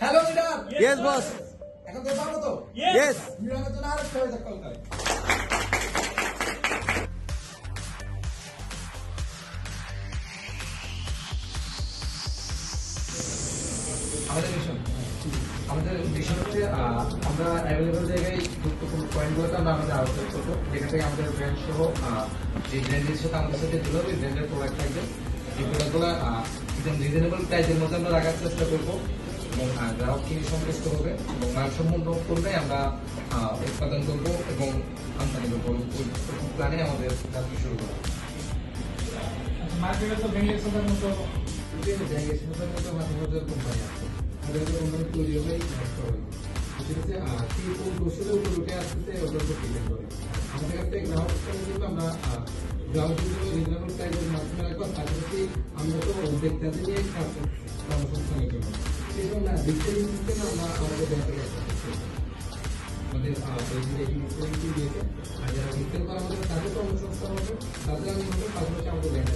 Hello leader. Yes boss. এখন তো পারবো তো? ইয়েস। লিডারের জন্য আরেকটা হয়ে যাক কলকাতায়। আমাদের মিশন হচ্ছে আমরা অ্যাভেলেবল জায়গায় গুরুত্বপূর্ণ পয়েন্টগুলোতে আমরা আমাদের আউটলেট করবো, যেখান থেকে আমাদের ব্র্যান্ড সহ যে ব্র্যান্ডের সাথে আমাদের সাথে জুড়ে হবে ব্র্যান্ডের প্রোডাক্ট থাকবে। এই প্রোডাক্টগুলো একদম রিজনেবল প্রাইসের মধ্যে আমরা রাখার চেষ্টা করবো এবং গ্রাহক কিনে সন্তুষ্ট হবে এবং মানসম্পন্ন করবে আমরা উৎপাদন করবো এবং আমদানি করবো। প্ল্যানে আমাদের যাত্রা শুরু করা। মার্কেটে তো ভেঙেছিলেন মতো মাঝে মধ্যে কোম্পানি আছে, আমাদের কোম্পানি তৈরি হলেই নষ্ট হবে। ঠিক আছে, কি কোন কৌশলের উপর উঠে আসতেছে ওটার উপর ডিপেন্ড করে। আমাদের কাছ থেকে গ্রাহক হিসেবে কিন্তু আমরা গ্রাহকের জন্য রিজনেবল প্রাইসের মাধ্যমে রাখবো, পাশাপাশি আমরা তো উদ্যোক্তাদের নিয়ে কাজ কর্মসংস্থানের জন্য সেই জন্য ডিজিটাল সিস্টেমে আমরা আমাদের ব্যাপারে আমাদের দিয়েছে। আর যারা বিক্রি করা আমাদের তাদের কর্মসংস্থান হবে, তাদের আমি পাশাপাশি আমাদের ব্যাংক